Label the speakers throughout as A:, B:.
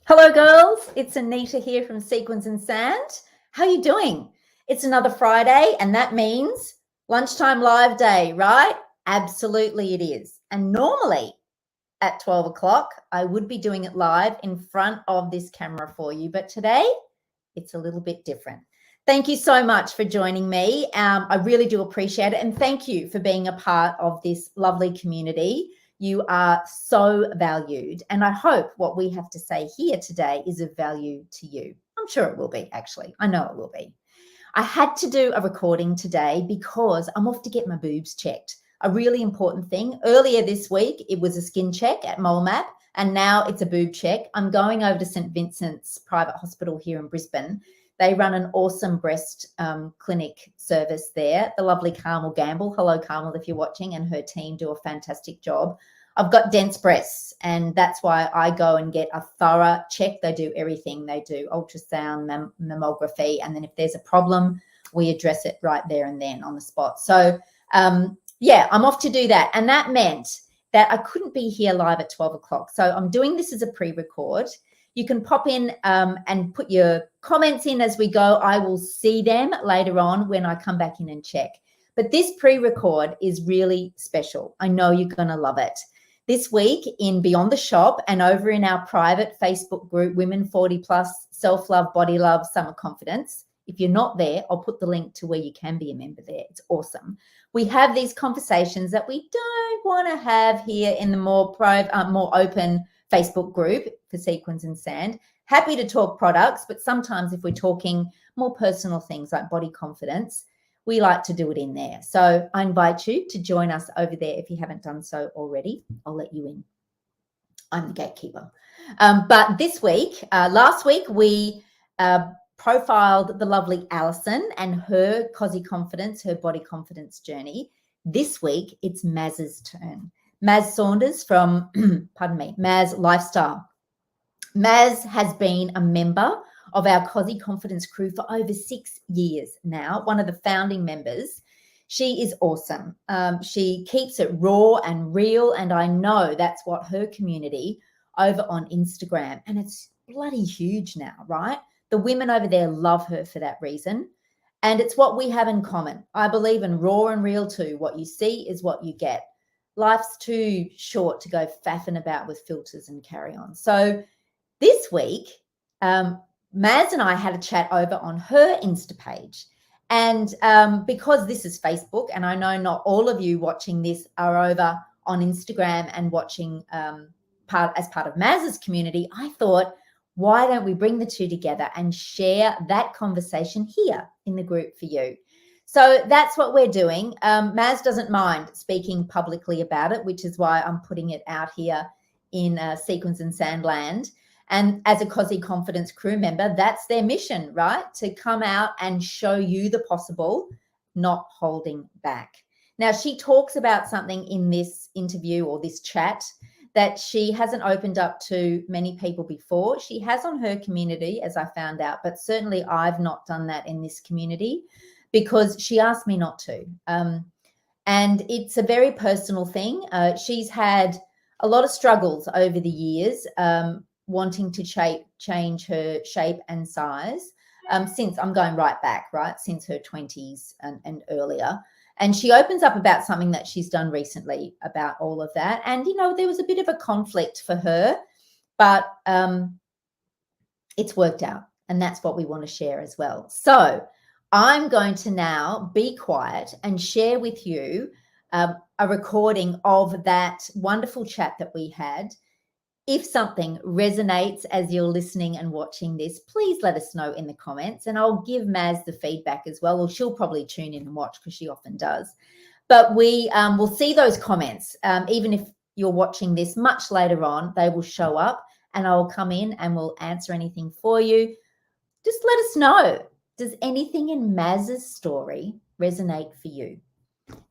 A: Hello, girls. It's Anita here from Sequins and Sand. How you doing? It's another Friday, and that means lunchtime live day, right? Absolutely it is. And normally at 12 o'clock, I would be doing it live in front of this camera for you, but today it's a little bit different. Thank you so much for joining me. I really do appreciate it, and thank you for being a part of this lovely community. You are so valued, and I hope what we have to say here today is of value to you. I'm sure it will be, actually. I know it will be. I had to do a recording today because I'm off to get my boobs checked. A really important thing. Earlier this week, it was a skin check at Mole Map, and now it's a boob check. I'm going over to St. Vincent's private hospital here in Brisbane. They run an awesome breast clinic service there. The lovely Carmel Gamble. Hello, Carmel, if you're watching, and her team do a fantastic job. I've got dense breasts, and that's why I go and get a thorough check. They do everything. They do ultrasound, mammography, and then if there's a problem, we address it right there and then on the spot. So, yeah, I'm off to do that. And that meant that I couldn't be here live at 12 o'clock. So I'm doing this as a pre-record. You can pop in and put your comments in as we go. I will see them later on when I come back in and check. But this pre-record is really special. I know you're going to love it. This week in Beyond the Shop and over in our private Facebook group, Women 40 Plus, Self-Love, Body Love, Summer Confidence. If you're not there, I'll put the link to where you can be a member there. It's awesome. We have these conversations that we don't want to have here in the more open Facebook group for Sequins and Sand. Happy to talk products, but sometimes if we're talking more personal things like body confidence, we like to do it in there. So I invite you to join us over there if you haven't done so already. I'll let you in. I'm the gatekeeper. But this week, last week, we profiled the lovely Alison and her Cossie confidence, her body confidence journey. This week, it's Maz's turn. Maz Saunders from, pardon me, Maz Lifestyle. Maz has been a member of our Cossie Confidence crew for over 6 years now, one of the founding members. She is awesome. She keeps it raw and real, and I know that's what her community over on Instagram, and it's bloody huge now, right? The women over there love her for that reason, and it's what we have in common. I believe in raw and real too. What you see is what you get. Life's too short to go faffing about with filters and carry on. So this week, Maz and I had a chat over on her Insta page. And because this is Facebook, and I know not all of you watching this are over on Instagram and watching as part of Maz's community, I thought, why don't we bring the two together and share that conversation here in the group for you? So that's what we're doing. Maz doesn't mind speaking publicly about it, which is why I'm putting it out here in Sequins and Sandland. And as a Cossie Confidence crew member, that's their mission, right? To come out and show you the possible, not holding back. Now, she talks about something in this interview or this chat that she hasn't opened up to many people before. She has on her community, as I found out, but certainly I've not done that in this community because she asked me not to. And it's a very personal thing. She's had a lot of struggles over the years, wanting to change her shape and size since I'm going right back, right, since her 20s and earlier. And she opens up about something that she's done recently about all of that. And, you know, there was a bit of a conflict for her, but it's worked out. And that's what we want to share as well. So I'm going to now be quiet and share with you a recording of that wonderful chat that we had. If something resonates as you're listening and watching this, please let us know in the comments, and I'll give Maz the feedback as well, or she'll probably tune in and watch because she often does. But we will see those comments. Even if you're watching this much later on, they will show up and I'll come in and we'll answer anything for you. Just let us know. Does anything in Maz's story resonate for you?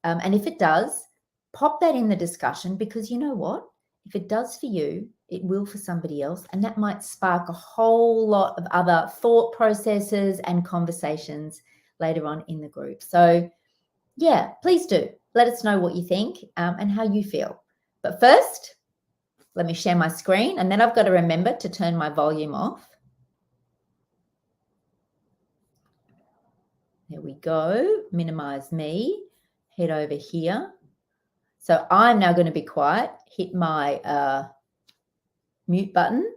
A: And if it does, pop that in the discussion, because you know what? If it does for you, it will for somebody else, and that might spark a whole lot of other thought processes and conversations later on in the group. So yeah, please do let us know what you think and how you feel. But first, Let me share my screen, and then I've got to remember to turn my volume off. There we go. Minimize me. Head over here. So I'm now going to be quiet. Hit my mute button,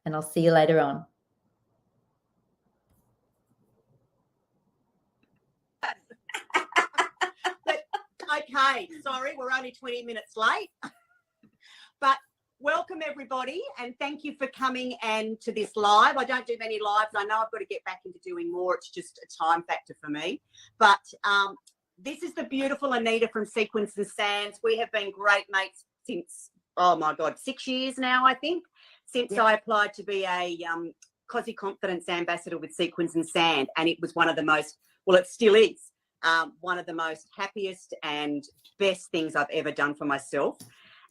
A: and I'll see you later on.
B: Okay, sorry, we're only 20 minutes late. But welcome everybody, and thank you for coming and to this live. I don't do many lives. I know I've got to get back into doing more. It's just a time factor for me. But this is the beautiful Anita from Sequins and Sands. We have been great mates since, oh my God, 6 years now, I think, since I applied to be a Cossie Confidence Ambassador with Sequins and Sand. And it was one of the most, well, it still is, one of the most happiest and best things I've ever done for myself.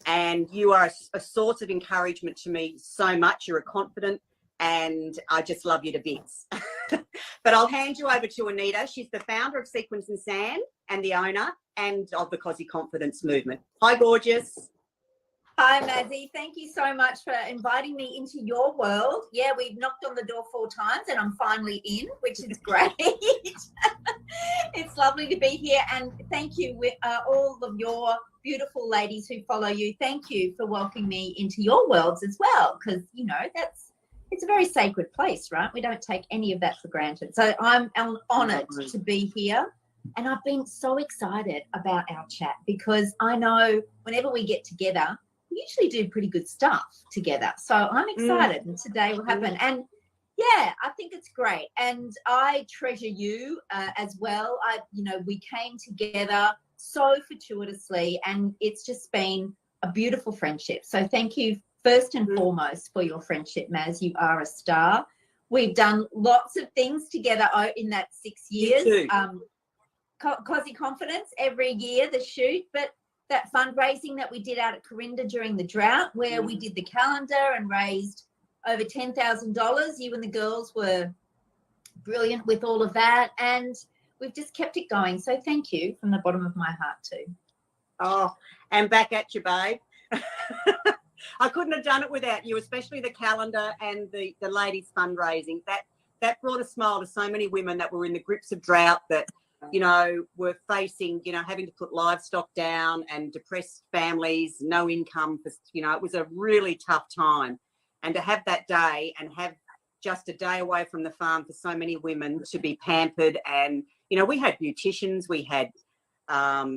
B: And you are a source of encouragement to me so much. You're a confident, and I just love you to bits. But I'll hand you over to Anita. She's the founder of Sequins and Sand and the owner and of the Cossie Confidence movement. Hi, gorgeous.
A: Hi, Mazzy. Thank you so much for inviting me into your world. Yeah, we've knocked on the door 4 times and I'm finally in, which is great. It's lovely to be here, and thank you with all of your beautiful ladies who follow you. Thank you for welcoming me into your worlds as well, because, you know, it's a very sacred place, right? We don't take any of that for granted. So I'm honoured to be here, and I've been so excited about our chat because I know whenever we get together, we usually do pretty good stuff together. So I'm excited, and today will happen. And yeah, I think it's great, and I treasure you as well. We came together so fortuitously, and it's just been a beautiful friendship. So thank you first and foremost for your friendship, Maz. You are a star. We've done lots of things together in that 6 years. Cossie Confidence every year, the shoot, but that fundraising that we did out at Corinda during the drought, where we did the calendar and raised over $10,000. You and the girls were brilliant with all of that, and we've just kept it going. So thank you from the bottom of my heart too.
B: Oh, and back at you, babe. I couldn't have done it without you, especially the calendar and the ladies fundraising. That brought a smile to so many women that were in the grips of drought, that, you know, were facing, you know, having to put livestock down, and depressed families, no income. You know, it was a really tough time. And to have that day and have just a day away from the farm for so many women to be pampered. And, you know, we had beauticians, we had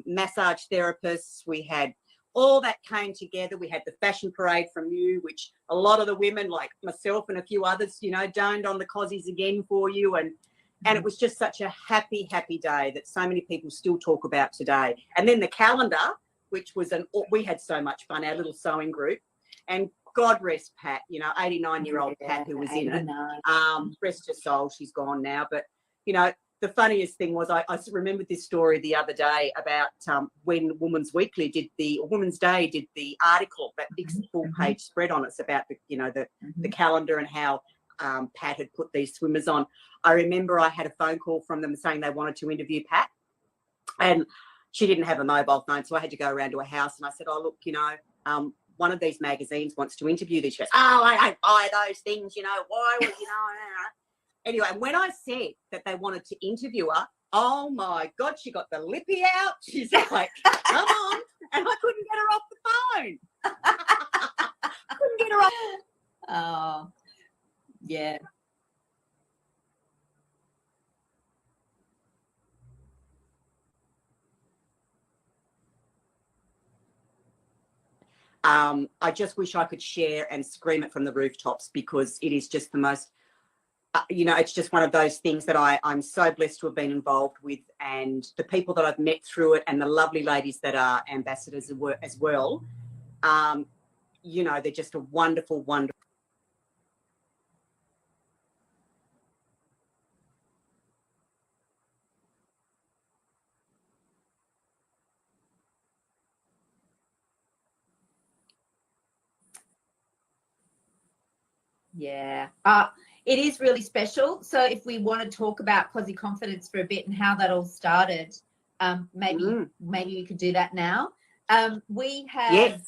B: massage therapists, we had all that came together. We had the fashion parade from you, which a lot of the women like myself and a few others, you know, doned on the Cossies again for you. And it was just such a happy, happy day that so many people still talk about today. And then the calendar, which was we had so much fun, our little sewing group. And God rest Pat, you know, 89-year-old Pat who was in it. Rest her soul, she's gone now. But, you know, the funniest thing was I remembered this story the other day about when Women's Weekly Women's Day did the article, that big full-page spread on us about the calendar and how Pat had put these swimmers on. I remember I had a phone call from them saying they wanted to interview Pat, and she didn't have a mobile phone, so I had to go around to her house, and I said, oh, look, you know, one of these magazines wants to interview this. She goes, oh, I don't buy those things, you know, why would, you know. Anyway, when I said that they wanted to interview her, oh my God, she got the lippy out. She's like, come on. And I couldn't get her off the phone. Couldn't get her off.
A: Oh, yeah.
B: I just wish I could share and scream it from the rooftops, because it is just the most, you know, it's just one of those things that I'm so blessed to have been involved with, and the people that I've met through it, and the lovely ladies that are ambassadors as well. You know, they're just a wonderful, wonderful.
A: Yeah. It is really special. So if we want to talk about Cossie Confidence for a bit and how that all started, maybe we could do that now. We have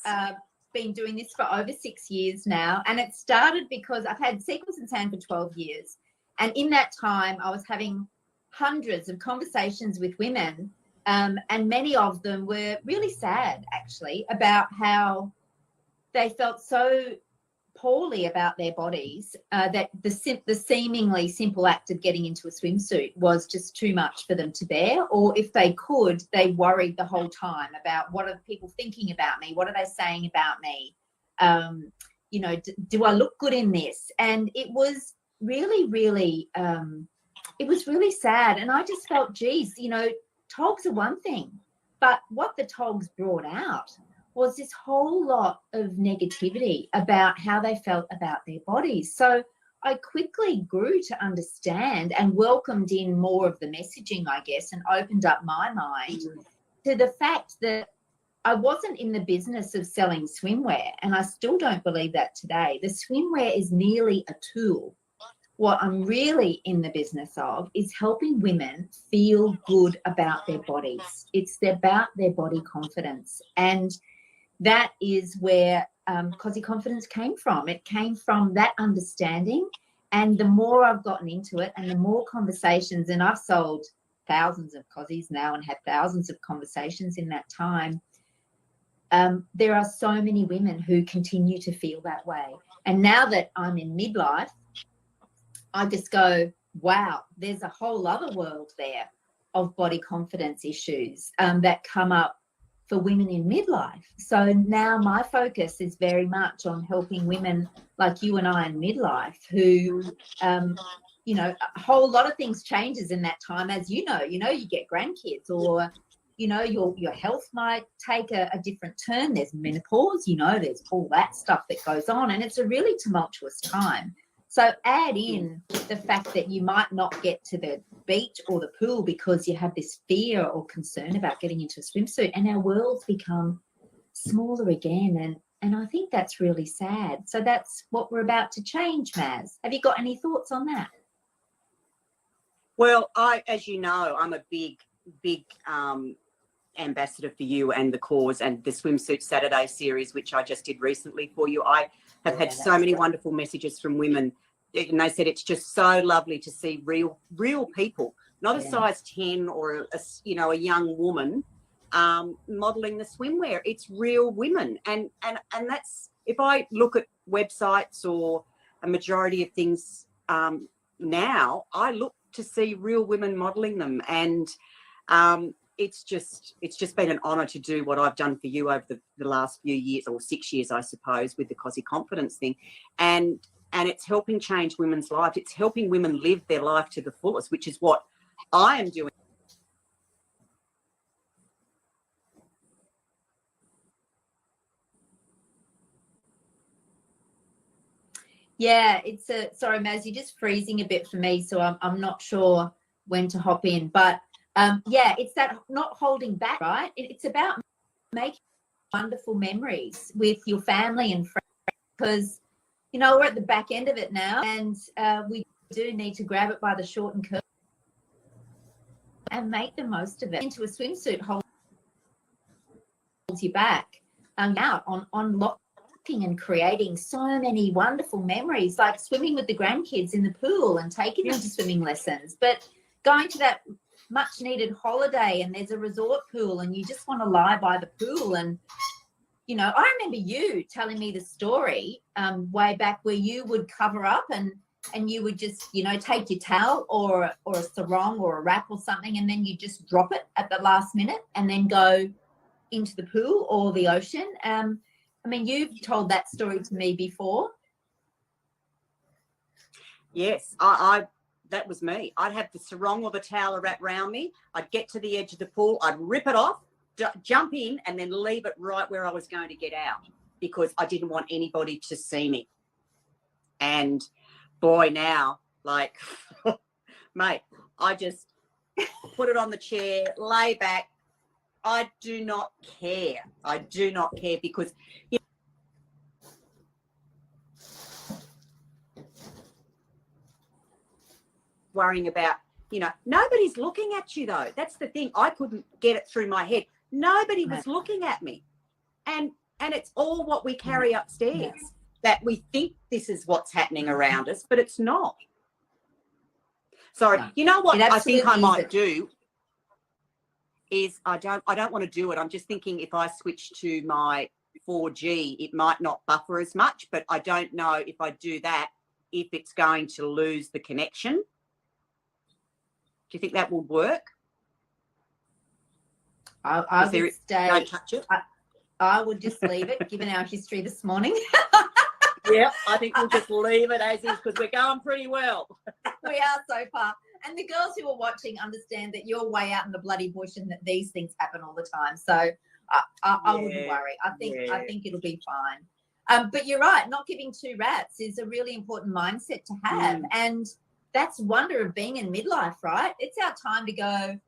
A: been doing this for over 6 years now, and it started because I've had Sequence and Sand for 12 years, and in that time I was having hundreds of conversations with women, and many of them were really sad, actually, about how they felt so poorly about their bodies, that the seemingly simple act of getting into a swimsuit was just too much for them to bear. Or if they could, they worried the whole time about, what are people thinking about me? What are they saying about me? You know, do I look good in this? And it was really, really, it was really sad. And I just felt, geez, you know, togs are one thing, but what the togs brought out was this whole lot of negativity about how they felt about their bodies. So I quickly grew to understand and welcomed in more of the messaging, I guess, and opened up my mind to the fact that I wasn't in the business of selling swimwear, and I still don't believe that today. The swimwear is merely a tool. What I'm really in the business of is helping women feel good about their bodies. It's about their body confidence. And that is where Cossie Confidence came from. It came from that understanding. And the more I've gotten into it and the more conversations, and I've sold thousands of Cossies now and had thousands of conversations in that time, there are so many women who continue to feel that way. And now that I'm in midlife, I just go, wow, there's a whole other world there of body confidence issues that come up for women in midlife. So now my focus is very much on helping women like you and I in midlife who, you know, a whole lot of things changes in that time. As you know, you get grandkids, or, you know, your health might take a different turn. There's menopause, you know, there's all that stuff that goes on, and it's a really tumultuous time. So add in the fact that you might not get to the beach or the pool because you have this fear or concern about getting into a swimsuit, and our worlds become smaller again. And I think that's really sad. So that's what we're about to change, Maz. Have you got any thoughts on that?
B: Well, as you know, I'm a big ambassador for you and the cause and the Swimsuit Saturday series, which I just did recently for you. I have had so many wonderful messages from women, and they said it's just so lovely to see real people, not a size 10 or a young woman modeling the swimwear. It's real women, and that's, if I look at websites or a majority of things now, I look to see real women modeling them, and it's just been an honour to do what I've done for you over the last few years, or 6 years, I suppose, with the Cossie Confidence thing. And it's helping change women's lives. It's helping women live their life to the fullest, which is what I am doing.
A: Yeah, it's sorry, Maz, you're just freezing a bit for me, so I'm not sure when to hop in. But yeah, it's that not holding back, right? It's about making wonderful memories with your family and friends, because, you know, we're at the back end of it now, and we do need to grab it by the short and curly and make the most of it. Into a swimsuit holds you back out on locking and creating so many wonderful memories, like swimming with the grandkids in the pool and taking them to swimming lessons, but going to that much needed holiday and there's a resort pool and you just want to lie by the pool. And, you know, I remember you telling me the story way back where you would cover up and you would just, you know, take your towel or a sarong or a wrap or something, and then you just drop it at the last minute and then go into the pool or the ocean. I mean, you've told that story to me before.
B: Yes, I that was me. I'd have the sarong or the towel wrapped around me. I'd get to the edge of the pool. I'd rip it off, jump in, and then leave it right where I was going to get out, because I didn't want anybody to see me. And boy, now, like, mate, I just put it on the chair, lay back. I do not care. I do not care, because, you know, worrying about, you know, nobody's looking at you, though. That's the thing. I couldn't get it through my head. Nobody was looking at me. And And it's all what we carry upstairs, that we think this is what's happening around us, but it's not. Sorry. You know what I think I might do is I don't want to do it. I'm just thinking if I switch to my 4G, it might not buffer as much, but I don't know if I do that, if it's going to lose the connection. Do you think that will work?
A: I would stay.
B: Don't touch it.
A: I would just leave it, given our history this morning.
B: Yeah, I think we'll just leave it as is because we're going pretty well.
A: We are so far. And the girls who are watching understand that you're way out in the bloody bush and that these things happen all the time. So I wouldn't worry. I think it'll be fine. But you're right. Not giving two rats is a really important mindset to have. And that's wonder of being in midlife, right? It's our time to go,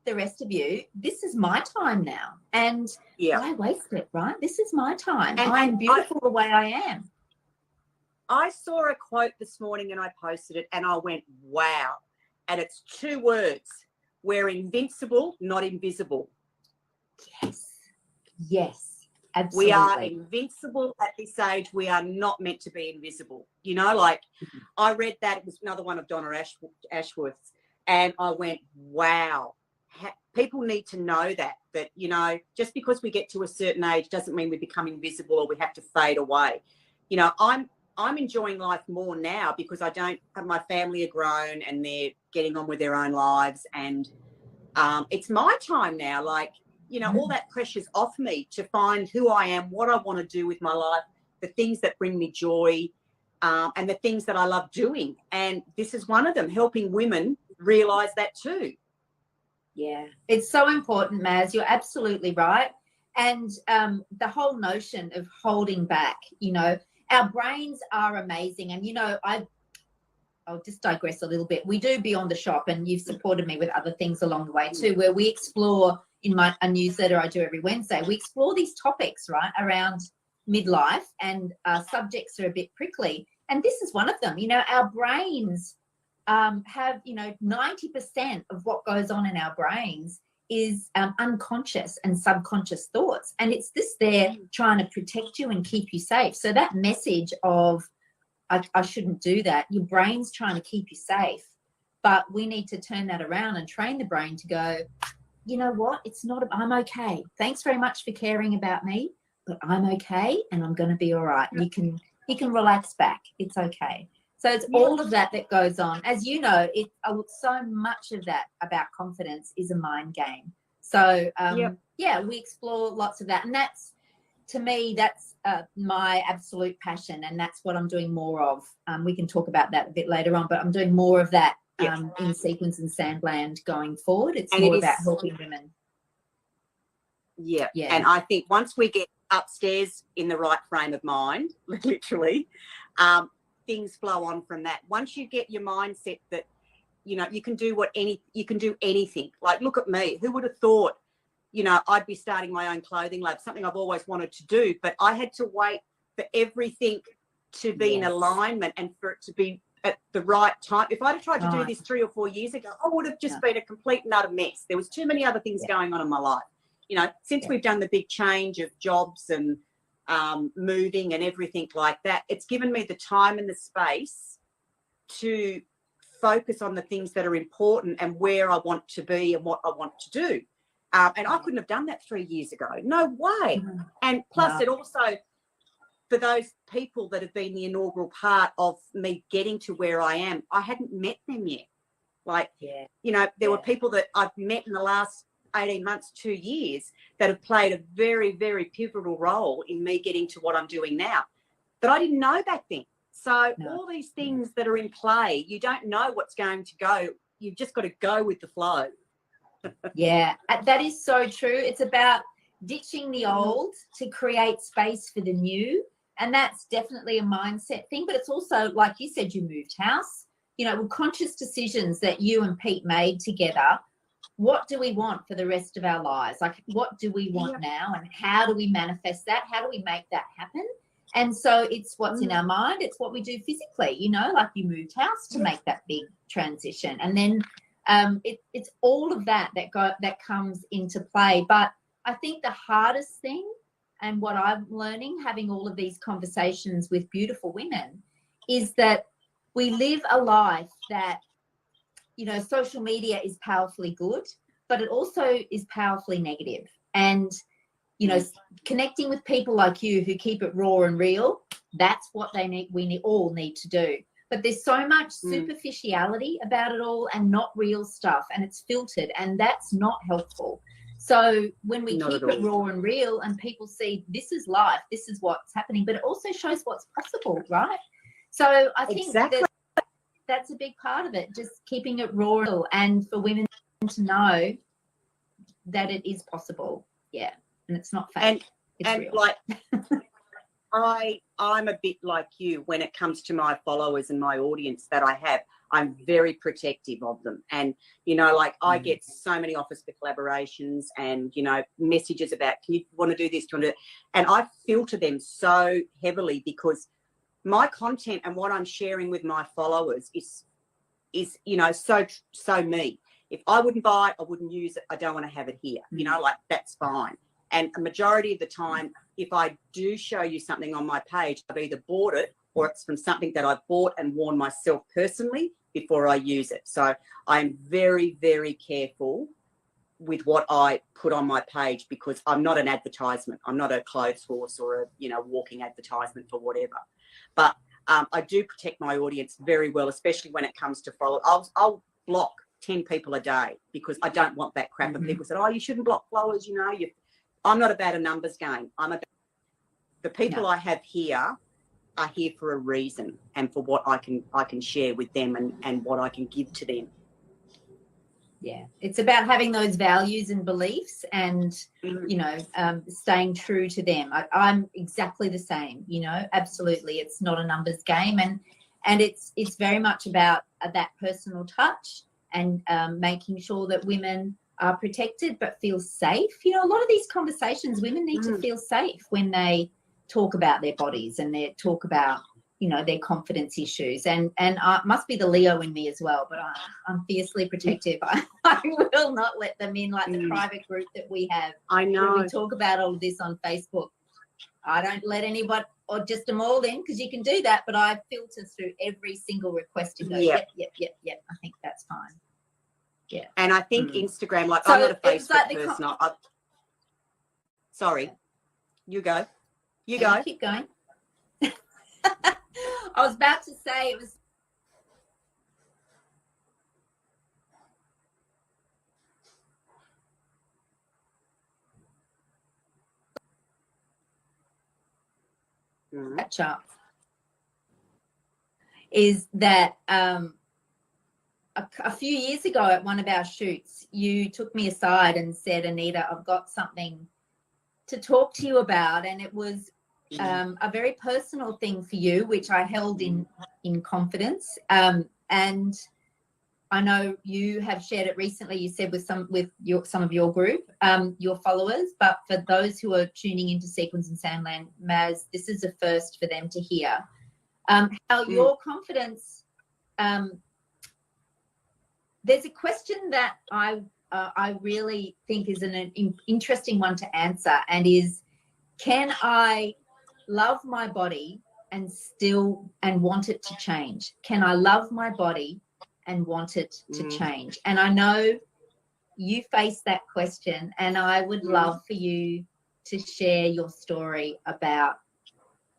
A: the rest of you, this is my time now. And why waste it, right? This is my time. And I'm beautiful the way I am.
B: I saw a quote this morning and I posted it and I went, wow. And it's 2 words. We're invincible, not invisible.
A: Yes, absolutely.
B: We are invincible at this age. We are not meant to be invisible. You know, like I read that. It was another one of Donna Ashworth's. And I went, wow. People need to know that, you know, just because we get to a certain age doesn't mean we become invisible or we have to fade away. You know, I'm enjoying life more now because I don't have, my family are grown and they're getting on with their own lives. And it's my time now. Like, you know, all that pressure's off me to find who I am, what I want to do with my life, the things that bring me joy, and the things that I love doing. And this is one of them, helping women realise that too.
A: Yeah, it's so important, Maz. You're absolutely right. And the whole notion of holding back, you know, our brains are amazing. And, you know, I'll just digress a little bit. We do Beyond the Shop, and you've supported me with other things along the way too, where we explore in a newsletter I do every Wednesday, we explore these topics, right, around midlife, and subjects are a bit prickly. And this is one of them. You know, our brains have, you know, 90% of what goes on in our brains is unconscious and subconscious thoughts. And it's this there trying to protect you and keep you safe. So that message of, I shouldn't do that, your brain's trying to keep you safe. But we need to turn that around and train the brain to go, you know what, it's not, I'm okay. Thanks very much for caring about me, but I'm okay and I'm going to be all right. You can relax back. It's okay. So it's all of that goes on. As you know, so much of that about confidence is a mind game. So, we explore lots of that. And that's, to me, that's my absolute passion. And that's what I'm doing more of. We can talk about that a bit later on, but I'm doing more of that in Sequins and Sandland going forward. It's more about helping women.
B: Yeah. And I think once we get upstairs in the right frame of mind, literally, things flow on from that. Once you get your mindset that, you know, you can do anything. Like, look at me. Who would have thought, you know, I'd be starting my own clothing lab, something I've always wanted to do, but I had to wait for everything to be in alignment and for it to be at the right time. If I'd have tried to do this 3 or 4 years ago, I would have just been a complete and utter mess. There was too many other things going on in my life. You know, since we've done the big change of jobs and moving and everything like that, it's given me the time and the space to focus on the things that are important and where I want to be and what I want to do. And I couldn't have done that 3 years ago. No way. And plus it also, for those people that have been the inaugural part of me getting to where I am, I hadn't met them yet. Like, you know, there were people that I've met in the last 18 months, 2 years, that have played a very, very pivotal role in me getting to what I'm doing now that I didn't know back then. So all these things that are in play, you don't know what's going to go. You've just got to go with the flow.
A: Yeah, that is so true. It's about ditching the old to create space for the new. And that's definitely a mindset thing. But it's also, like you said, you moved house, you know, conscious decisions that you and Pete made together. What do we want for the rest of our lives? Like, what do we want now, and how do we manifest that? How do we make that happen? And so it's what's in our mind. It's what we do physically, you know, like you moved house to make that big transition. And then it's all of that comes into play. But I think the hardest thing and what I'm learning, having all of these conversations with beautiful women, is that we live a life that, you know, social media is powerfully good, but it also is powerfully negative. And, you know, connecting with people like you who keep it raw and real, that's what we all need to do. But there's so much superficiality about it all and not real stuff, and it's filtered, and that's not helpful. So when we keep it raw and real and people see this is life, this is what's happening, but it also shows what's possible, right? So I think that's a big part of it, just keeping it raw and for women to know that it is possible. Yeah. And it's not fake. It's real.
B: Like I'm a bit like you when it comes to my followers and my audience that I have. I'm very protective of them. And, you know, like I get so many offers for collaborations and, you know, messages about, can you want to do this? Do you want to do it? And I filter them so heavily because my content and what I'm sharing with my followers is, you know, so me. If I wouldn't buy it, I wouldn't use it. I don't want to have it here. You know, like that's fine. And a majority of the time, if I do show you something on my page, I've either bought it or it's from something that I've bought and worn myself personally before I use it. So I'm very, very careful with what I put on my page because I'm not an advertisement. I'm not a clothes horse or a, you know, walking advertisement for whatever. But I do protect my audience very well, especially when it comes to follow. I'll block 10 people a day because I don't want that crap. And people said, oh, you shouldn't block followers, you know. I'm not about a numbers game. I'm about the people I have here are here for a reason and for what I can share with them and what I can give to them.
A: Yeah, it's about having those values and beliefs and, you know, staying true to them. I'm exactly the same, you know, absolutely. It's not a numbers game. And it's very much about that personal touch and making sure that women are protected but feel safe. You know, a lot of these conversations, women need to feel safe when they talk about their bodies and they talk about, you know, their confidence issues. And must be the Leo in me as well, but I'm fiercely protective. I will not let them in, like the private group that we have.
B: I know.
A: We talk about all of this on Facebook. I don't let anybody or just them all in because you can do that, but I filter through every single request and go, yep. I think that's fine. Yeah.
B: And I think Instagram, like so I'm not a Facebook person. Sorry. You go. You go.
A: Keep going. I was about to say it was. Catch up. Is that a few years ago at one of our shoots, you took me aside and said, Anita, I've got something to talk to you about. And it was a very personal thing for you, which I held in confidence. And I know you have shared it recently, you said with some of your group, your followers, but for those who are tuning into Sequins and Sandland, Maz, this is a first for them to hear. How your confidence, there's a question that I really think is an interesting one to answer, and is, can I love my body and want it to change? Can I love my body and want it to change? And I know you face that question, and I would love for you to share your story about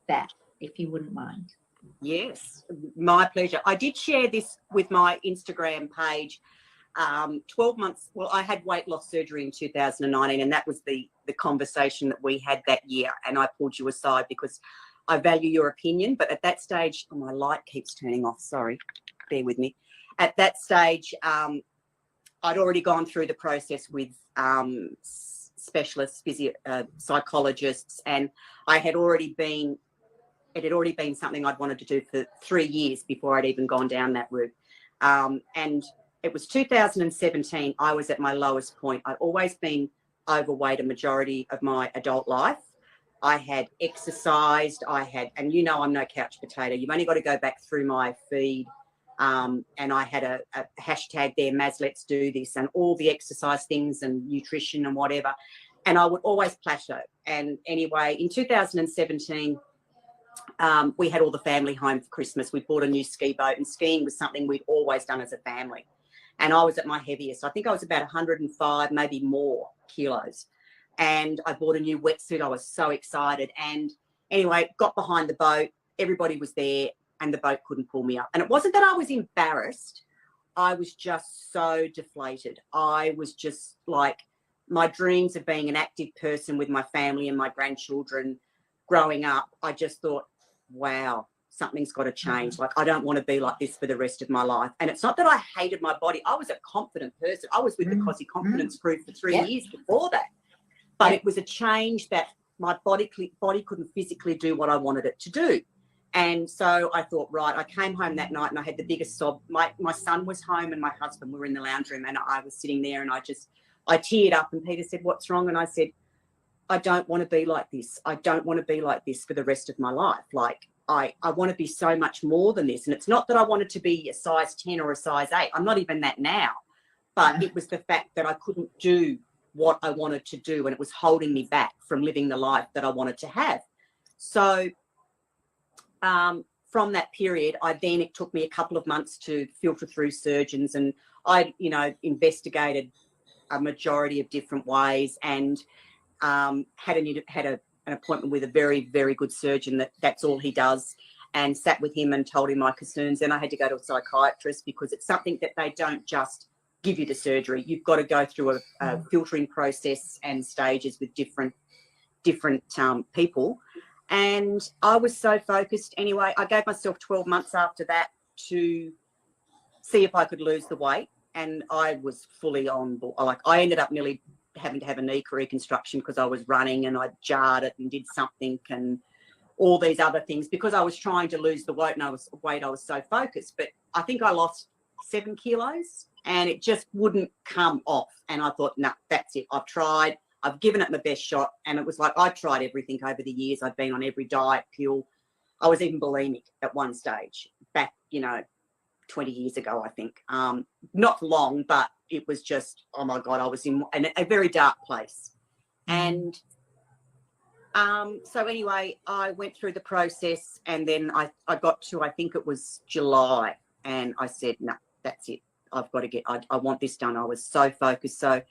A: that, if you wouldn't mind.
B: Yes, my pleasure. I did share this with my Instagram page 12 months. Well, I had weight loss surgery in 2019, and that was the conversation that we had that year. And I pulled you aside because I value your opinion. But at that stage, my light keeps turning off. Sorry, bear with me. At that stage, I'd already gone through the process with specialists, psychologists, and it had already been something I'd wanted to do for 3 years before I'd even gone down that route. And it was 2017, I was at my lowest point. I'd always been overweight a majority of my adult life. I had exercised, and you know I'm no couch potato. You've only got to go back through my feed. And I had a hashtag there, Maz, let's do this, and all the exercise things and nutrition and whatever. and I would always plateau. And anyway, in 2017, we had all the family home for Christmas. We bought a new ski boat, and skiing was something we'd always done as a family. And I was at my heaviest. I think I was about 105, maybe more kilos. And I bought a new wetsuit. I was so excited. And anyway, got behind the boat. Everybody was there, and the boat couldn't pull me up. And it wasn't that I was embarrassed. I was just so deflated. I was just like, my dreams of being an active person with my family and my grandchildren growing up, I just thought, wow, something's got to change. Like, I don't want to be like this for the rest of my life. And it's not that I hated my body. I was a confident person. I was with the Cossie Confidence Group for 3 years before that. But it was a change that my body couldn't physically do what I wanted it to do. And so I thought, right, I came home that night and I had the biggest sob. My son was home and my husband were in the lounge room, and I was sitting there and I teared up, and Peter said, what's wrong? And I said, I don't want to be like this. I don't want to be like this for the rest of my life. Like, I want to be so much more than this. And it's not that I wanted to be a size 10 or a size 8. I'm not even that now. But it was the fact that I couldn't do what I wanted to do, and it was holding me back from living the life that I wanted to have. So from that period, it took me a couple of months to filter through surgeons, and I, investigated a majority of different ways, and had an appointment with a very, very good surgeon that's all he does, and sat with him and told him my concerns. Then I had to go to a psychiatrist, because it's something that they don't just give you the surgery. You've got to go through a filtering process and stages with different people. And I was so focused. Anyway, I gave myself 12 months after that to see if I could lose the weight. And I was fully on board. Like, I ended up nearly having to have a knee reconstruction because I was running and I jarred it and did something and all these other things because I was trying to lose the weight, and I was so focused. But I think I lost 7 kilos and it just wouldn't come off. And I thought, nah, that's it. I've tried. I've given it my best shot. And it was like, I tried everything over the years. I've been on every diet, pill. I was even bulimic at one stage back, 20 years ago, I think. Not long, but it was just, oh my God, I was in a very dark place. And so anyway, I went through the process, and then I got to, I think it was July, and I said, no, that's it. I've got to I want this done. I was so focused. So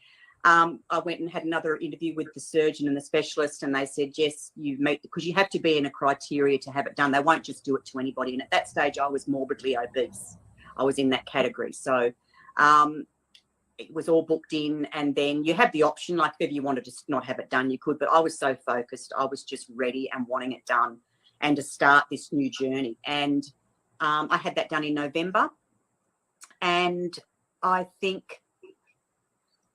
B: I went and had another interview with the surgeon and the specialist, and they said, yes, you meet, because you have to be in a criteria to have it done. They won't just do it to anybody. And at that stage, I was morbidly obese. I was in that category. So it was all booked in, and then you have the option, like if you wanted to not have it done, you could. But I was so focused. I was just ready and wanting it done and to start this new journey. And I had that done in November. And I think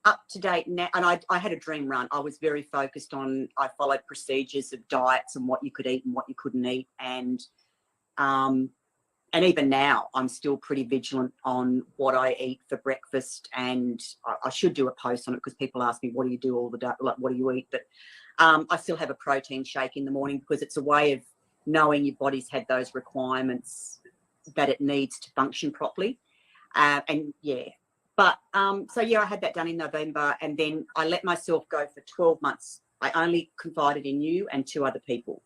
B: up to date now, and I had a dream run. I was very focused on, I followed procedures of diets and what you could eat and what you couldn't eat. And even now, I'm still pretty vigilant on what I eat for breakfast. And I should do a post on it because people ask me, what do you do all the day? Like, what do you eat? But I still have a protein shake in the morning because it's a way of knowing your body's had those requirements that it needs to function properly. I had that done in November, and then I let myself go for 12 months. I only confided in you and 2 other people.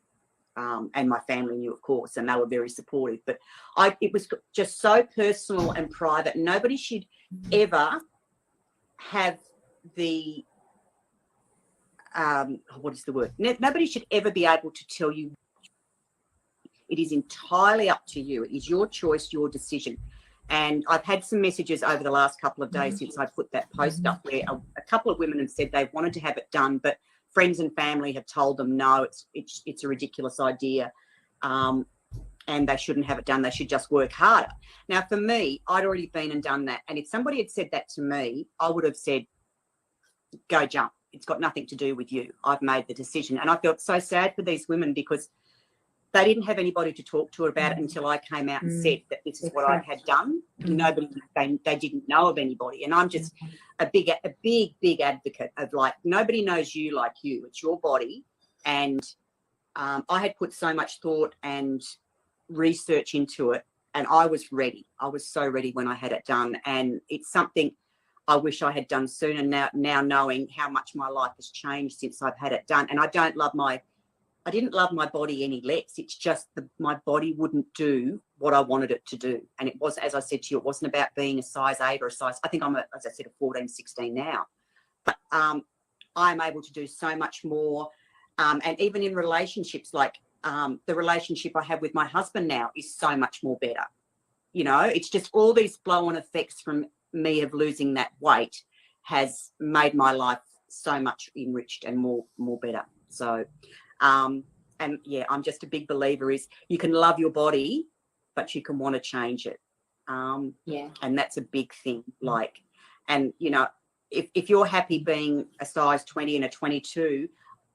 B: And my family knew, of course, and they were very supportive. But it was just so personal and private. Nobody should ever have the, nobody should ever be able to tell you. It is entirely up to you. It is your choice, your decision. And I've had some messages over the last couple of days since I put that post up where a couple of women have said they wanted to have it done, but friends and family have told them, no, it's a ridiculous idea, and they shouldn't have it done. They should just work harder. Now, for me, I'd already been and done that. And if somebody had said that to me, I would have said, go jump. It's got nothing to do with you. I've made the decision. And I felt so sad for these women because they didn't have anybody to talk to about it until I came out and said that this is what I had done. Nobody, they didn't know of anybody. And I'm just a big advocate of, like, nobody knows you like you. It's your body. And I had put so much thought and research into it, and I was ready. I was so ready when I had it done. And it's something I wish I had done sooner. Now knowing how much my life has changed since I've had it done, and I didn't love my body any less. It's just my body wouldn't do what I wanted it to do. And it was, as I said to you, it wasn't about being a size 8 or a size, I think I'm, as I said, a 14, 16 now. But I'm able to do so much more. And even in relationships, like the relationship I have with my husband now is so much more better. You know, it's just all these flow-on effects from me of losing that weight has made my life so much enriched and more better. So, and yeah, I'm just a big believer is you can love your body, but you can want to change it.
A: Yeah.
B: And that's a big thing. Like, and you know, if you're happy being a size 20 and a 22,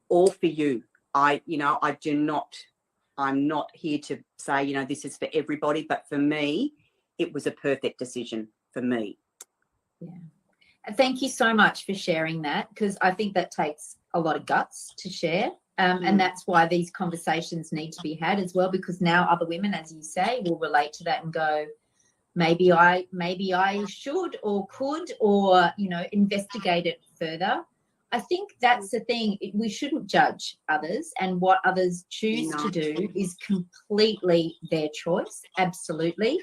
B: all for you. I'm not here to say, you know, this is for everybody, but for me, it was a perfect decision for me.
A: Yeah. And thank you so much for sharing that, because I think that takes a lot of guts to share. And that's why these conversations need to be had as well, because now other women, as you say, will relate to that and go, maybe I should or could, or, you know, investigate it further. I think that's the thing. We shouldn't judge others, and what others choose to do is completely their choice. Absolutely.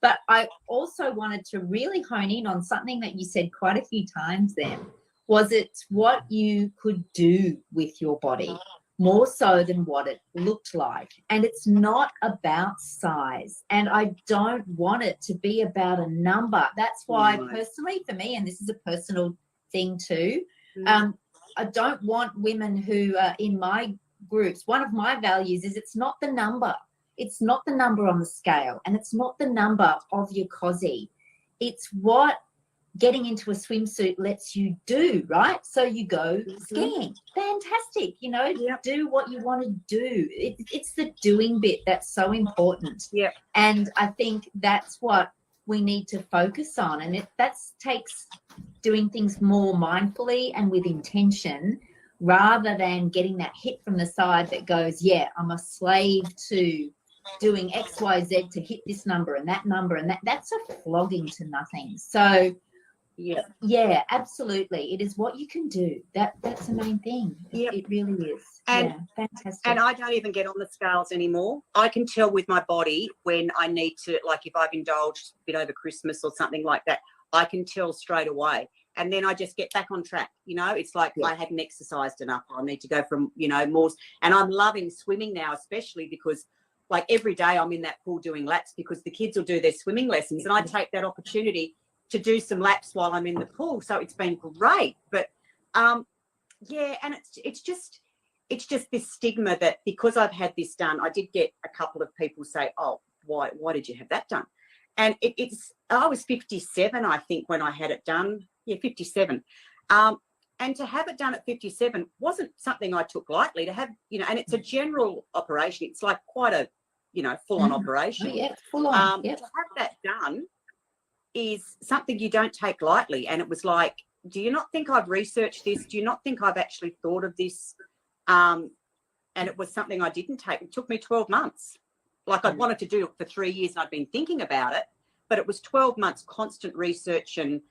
A: But I also wanted to really hone in on something that you said quite a few times then. Was it what you could do with your body more so than what it looked like? And it's not about size. And I don't want it to be about a number. That's why personally for me, and this is a personal thing too, I don't want women who are in my groups. One of my values is it's not the number. It's not the number on the scale, and it's not the number of your Cossie. It's what getting into a swimsuit lets you do, right? So you go skiing. Fantastic. You know, do what you want to do. It's the doing bit that's so important.
B: Yeah.
A: And I think that's what we need to focus on. And that takes doing things more mindfully and with intention, rather than getting that hit from the side that goes, yeah, I'm a slave to doing X, Y, Z to hit this number and that number, and that's a flogging to nothing. So yeah, absolutely, it is what you can do. That's the main thing. It really is. And fantastic.
B: And I don't even get on the scales anymore. I can tell with my body when I need to, like if I've indulged a bit over Christmas or something like that, I can tell straight away. And then I just get back on track. You know, it's like I hadn't exercised enough. I need to go from, you know, more. And I'm loving swimming now, especially because like every day I'm in that pool doing laps, because the kids will do their swimming lessons and I take that opportunity to do some laps while I'm in the pool. So it's been great. But yeah, and it's just this stigma that because I've had this done, I did get a couple of people say, oh, why did you have that done? And I was 57, I think, when I had it done. Yeah, 57. And to have it done at 57 wasn't something I took lightly. To have, you know, and it's a general operation. It's like quite a, you know, full-on operation.
A: Oh, yeah, full-on.
B: To have that done is something you don't take lightly. And it was like, do you not think I've researched this? Do you not think I've actually thought of this? And it was something I didn't take. It took me 12 months. Like I'd wanted to do it for 3 years and I'd been thinking about it, but it was 12 months constant research and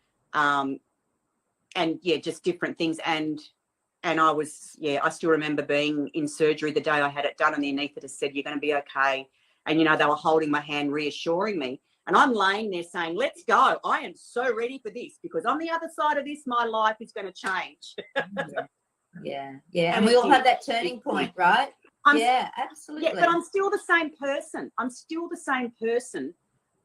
B: yeah, just different things. And I was, I still remember being in surgery the day I had it done, and the anaesthetist said, you're going to be okay. And, you know, they were holding my hand, reassuring me. And I'm laying there saying, let's go. I am so ready for this, because on the other side of this, my life is going to change.
A: Yeah. And we all have that turning point, right? Absolutely.
B: Yeah, but I'm still the same person.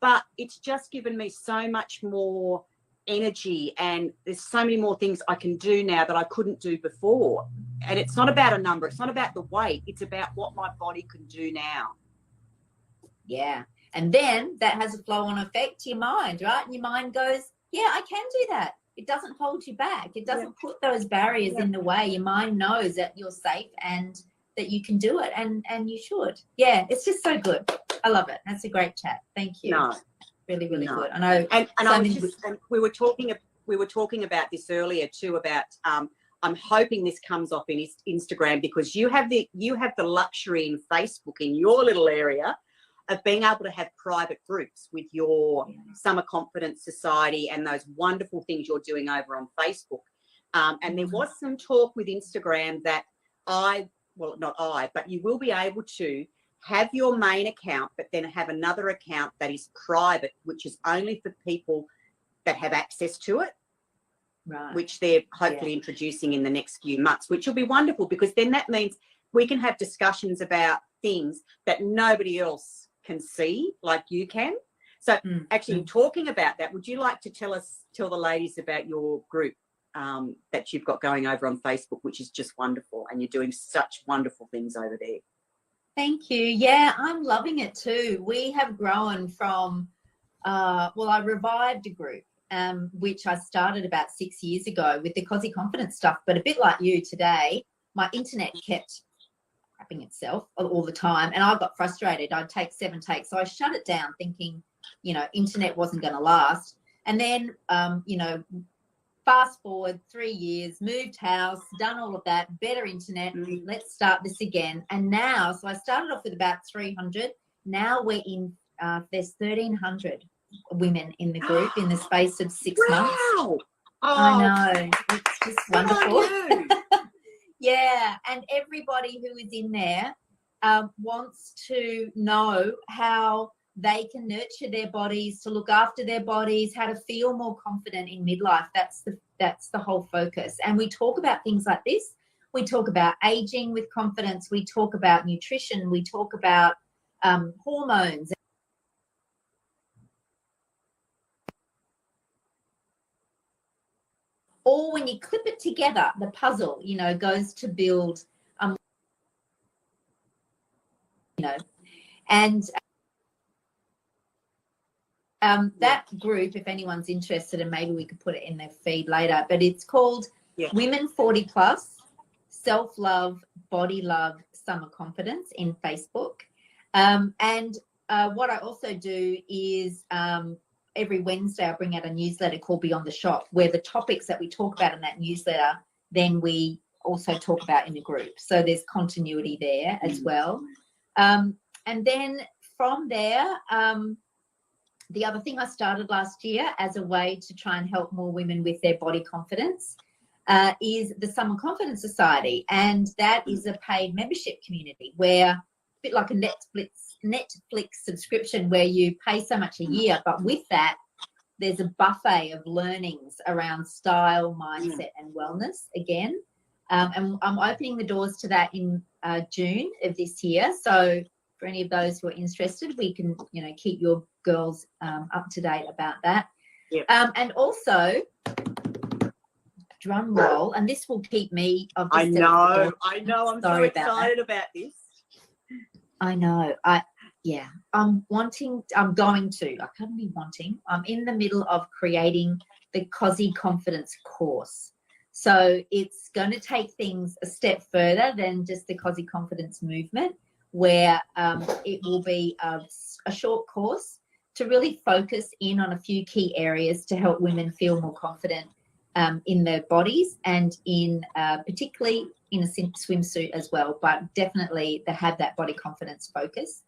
B: But it's just given me so much more energy, and there's so many more things I can do now that I couldn't do before. And it's not about a number. It's not about the weight. It's about what my body can do now.
A: Yeah. And then that has a flow-on effect to your mind, right? And your mind goes, yeah, I can do that. It doesn't hold you back. It doesn't put those barriers in the way. Your mind knows that you're safe and that you can do it, and you should. Yeah, it's just so good. I love it. That's a great chat. Thank you.
B: No.
A: Really, really good. I know.
B: And we were talking about this earlier too, about I'm hoping this comes off in Instagram, because you have the luxury in Facebook, in your little area, of being able to have private groups with your Summer Confidence Society and those wonderful things you're doing over on Facebook. And there was some talk with Instagram that but you will be able to have your main account, but then have another account that is private, which is only for people that have access to it. Right. Which they're hopefully introducing in the next few months, which will be wonderful, because then that means we can have discussions about things that nobody else can see like you can. So actually talking about that, would you like to tell the ladies about your group that you've got going over on Facebook, which is just wonderful, and you're doing such wonderful things over there?
A: Thank you. Yeah, I'm loving it too. We have grown from, I revived a group, which I started about 6 years ago with the Cossie Confidence stuff. But a bit like you today, my internet kept crapping itself all the time, and I got frustrated. I'd take 7 takes. So I shut it down thinking, internet wasn't going to last. And then, fast forward 3 years, moved house, done all of that, better internet. Let's start this again. And now, so I started off with about 300. Now we're in, there's 1,300 women in the group in the space of 6 months.
B: Wow.
A: I know. It's just wonderful. Yeah. And everybody who is in there wants to know how they can nurture their bodies, to look after their bodies, how to feel more confident in midlife. That's the whole focus. And we talk about things like this. We talk about aging with confidence. We talk about nutrition. We talk about hormones. All when you clip it together, the puzzle, goes to build, and that group, if anyone's interested, and maybe we could put it in their feed later, but it's called Women 40 Plus, Self-Love, Body Love, Summer Confidence in Facebook. And what I also do is every Wednesday I bring out a newsletter called Beyond the Shop, where the topics that we talk about in that newsletter, then we also talk about in the group. So there's continuity there as well. And then from there, the other thing I started last year as a way to try and help more women with their body confidence is the Summer Confidence Society. And that is a paid membership community where, a bit like a Netflix subscription, where you pay so much a year, but with that there's a buffet of learnings around style, mindset and wellness again. And I'm opening the doors to that in June of this year. So for any of those who are interested, we can keep your girls up to date about that. And also, drum roll, and this will keep me.
B: I know. I'm so excited about this.
A: I know. I'm in the middle of creating the Cossie Confidence course. So it's going to take things a step further than just the Cossie Confidence movement, where it will be a short course to really focus in on a few key areas to help women feel more confident in their bodies, and in particularly in a swimsuit as well, but definitely they have that body confidence focus.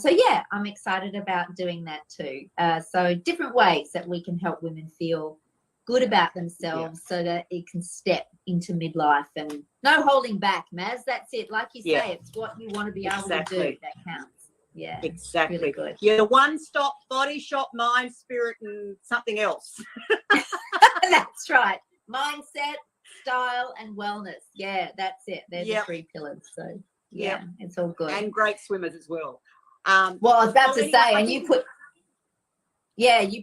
A: So yeah, I'm excited about doing that too. So different ways that we can help women feel good about themselves so that it can step into midlife, and no holding back, Maz. That's it. Like you say, it's what you want to be able to do that counts. Yeah,
B: exactly.
A: Really good.
B: You're the one-stop body shop, mind, spirit, and something else.
A: That's right. Mindset, style, and wellness. Yeah, that's it. They're the 3 pillars. So yeah, it's all good.
B: And great swimmers as well.
A: Well, I was about to say, and you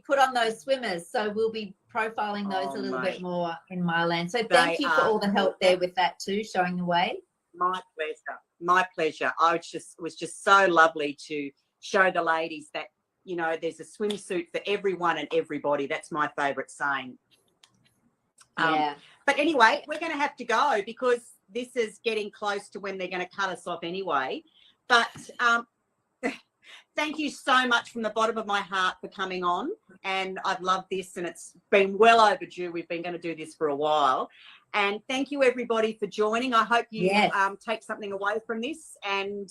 A: put on those swimmers, so we'll be profiling those a little bit more in my land. So thank you for all the help there with that too, showing the way.
B: My pleasure. My pleasure. It was just so lovely to show the ladies that, there's a swimsuit for everyone and everybody. That's my favourite saying. But anyway, we're going to have to go because this is getting close to when they're going to cut us off anyway. But thank you so much from the bottom of my heart for coming on. And I've loved this, and it's been well overdue. We've been going to do this for a while. And thank you, everybody, for joining. I hope you take something away from this. And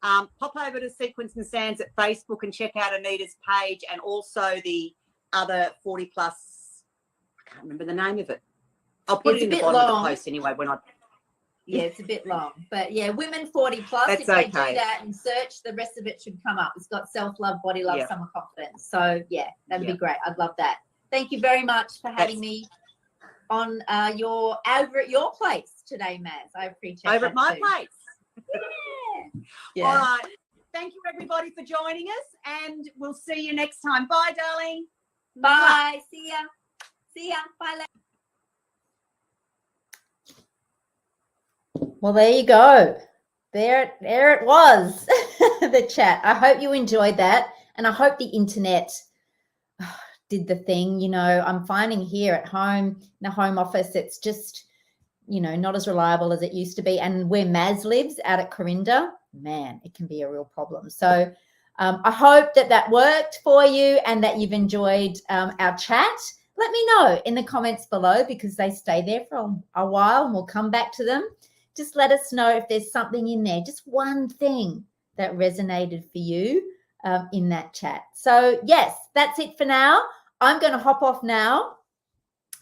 B: Pop over to Sequins and Sands at Facebook and check out Anita's page, and also the other 40 plus. I can't remember the name of it. I'll put it in the bottom of the post anyway when I.
A: Yeah, it's a bit long, but yeah, women 40 plus.
B: That's
A: if they
B: okay.
A: do that and search, the rest of it should come up. It's got self-love, body love, summer confidence. So yeah, that'd be great. I'd love that. Thank you very much for having me on over at your place today, Maz. I appreciate it.
B: Over at my place.
A: Yeah.
B: All right. Thank you, everybody, for joining us, and we'll see you next time. Bye, darling.
A: Bye. See ya. See ya. Bye. Well, there you go. There it was, the chat. I hope you enjoyed that, and I hope the internet did the thing. You know, I'm finding here at home, in the home office, it's just, you know, not as reliable as it used to be. And where Maz lives out at Corinda, man, it can be a real problem. So I hope that worked for you and that you've enjoyed our chat. Let me know in the comments below, because they stay there for a while and we'll come back to them. Just let us know if there's something in there, just one thing that resonated for you in that chat. So yes, that's it for now. I'm going to hop off now.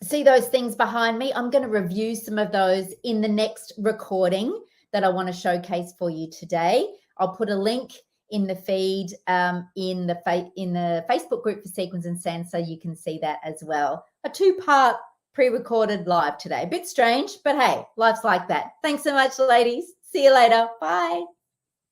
A: See those things behind me? I'm going to review some of those in the next recording that I want to showcase for you today. I'll put a link in the feed in the Facebook group for Sequins and Sands, so you can see that as well. A 2-part pre-recorded live today. A bit strange, but hey, life's like that. Thanks so much, ladies. See you later. Bye.